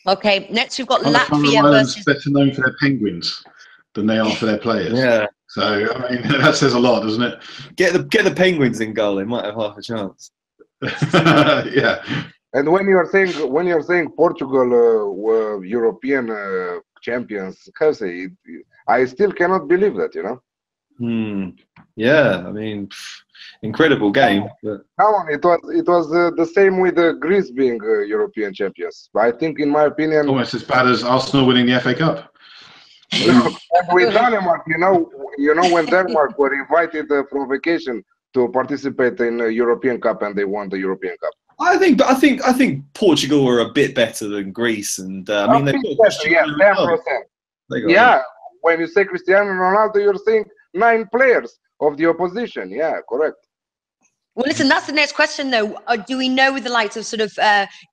Okay, next we've got Other Faroe Latvia Islands versus. better known for their penguins than they are for their players. Yeah. So I mean that says a lot, doesn't it? Get the Penguins in goal, they might have half a chance. Yeah. And when you're saying Portugal were European champions, I still cannot believe that, you know. Yeah, I mean, incredible game. But... Come on, it was the same with Greece being European champions. I think, in my opinion, almost as bad as Arsenal winning the FA Cup. And with Denmark, you know when Denmark were invited from vacation to participate in the European Cup and they won the European Cup. I think Portugal are a bit better than Greece, and I mean they've got Cristiano Ronaldo. 10%. Yeah, when you say Cristiano Ronaldo, you're saying 9 players of the opposition. Yeah, correct. Well, listen, that's the next question, though. Do we know the likes of sort of,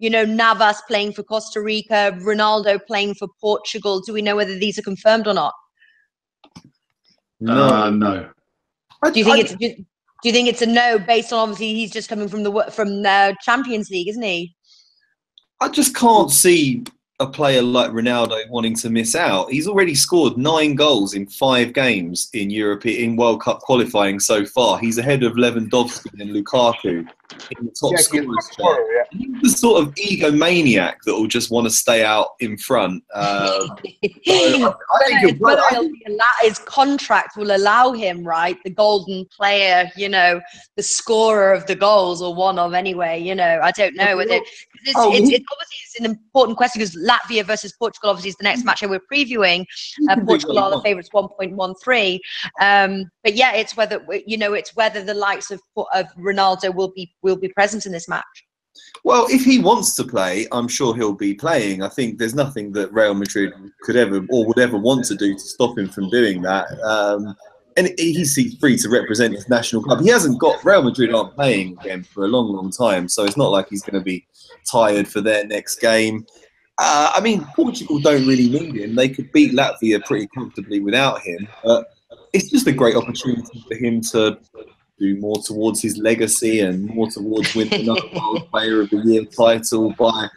Navas playing for Costa Rica, Ronaldo playing for Portugal? Do we know whether these are confirmed or not? No. No. Do you think it's a no based on, obviously he's just coming from the Champions League, isn't he? I just can't see a player like Ronaldo wanting to miss out. He's already scored 9 goals in 5 games in World Cup qualifying so far. He's ahead of Lewandowski and Lukaku in the top scorers chart. He's the sort of egomaniac that will just want to stay out in front. His contract will allow him, right? The golden player, the scorer of the goals, or one of anyway. I don't know whether it's obviously it's an important question because Latvia versus Portugal obviously is the next match we're previewing. Portugal are the favourites, 1.13. But yeah, it's whether the likes of Ronaldo will be present in this match. Well, if he wants to play, I'm sure he'll be playing. I think there's nothing that Real Madrid could ever or would ever want to do to stop him from doing that. And he's free to represent his national club. Real Madrid aren't playing again for a long, long time, so it's not like he's going to be tired for their next game. I mean, Portugal don't really need him. They could beat Latvia pretty comfortably without him. But it's just a great opportunity for him to do more towards his legacy and more towards winning another World Player of the Year title by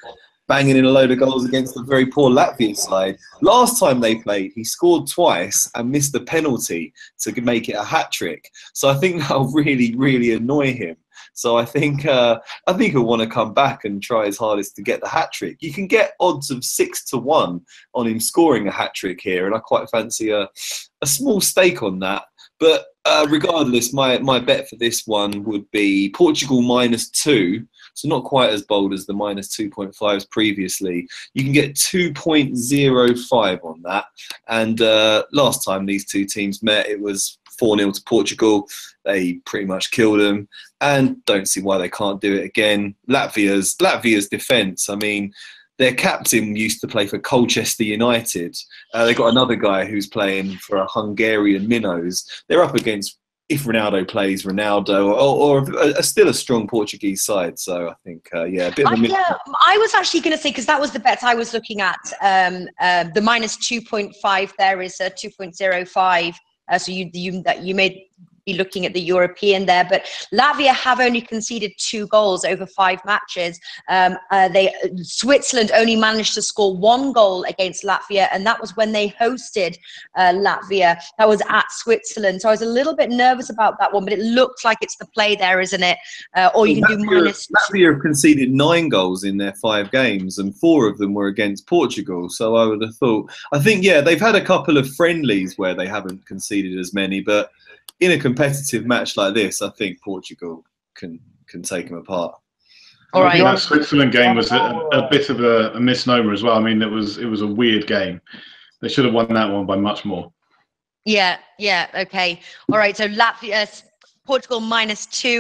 banging in a load of goals against a very poor Latvia side. Last time they played, he scored twice and missed the penalty to make it a hat-trick. So I think that'll really, really annoy him. So I think he'll want to come back and try his hardest to get the hat-trick. You can get odds of 6-1 on him scoring a hat-trick here, and I quite fancy a small stake on that. But regardless, my bet for this one would be Portugal -2. So not quite as bold as the -2.5s previously. You can get 2.05 on that. And last time these two teams met, it was 4-0 to Portugal. They pretty much killed them, and don't see why they can't do it again. Latvia's defence, I mean, their captain used to play for Colchester United. They've got another guy who's playing for a Hungarian Minnows. They're up against, if Ronaldo plays, Ronaldo, or still a strong Portuguese side. So I think, a bit of a I was actually going to say, because that was the bet I was looking at, the -2.5 there is 2.05. So you may be looking at the European there, but Latvia have only conceded 2 goals over 5 matches. Switzerland only managed to score 1 goal against Latvia, and that was when they hosted Latvia. That was at Switzerland. So I was a little bit nervous about that one, but it looks like it's the play there, isn't it? Or you can do Latvia have conceded 9 goals in their 5 games, and 4 of them were against Portugal. So I would have thought, I think, they've had a couple of friendlies where they haven't conceded as many, but in a competitive match like this, I think Portugal can take them apart. All right. That Switzerland game was a bit of a misnomer as well. I mean, it was a weird game. They should have won that one by much more. Yeah. Okay. All right. So Latvia, Portugal -2.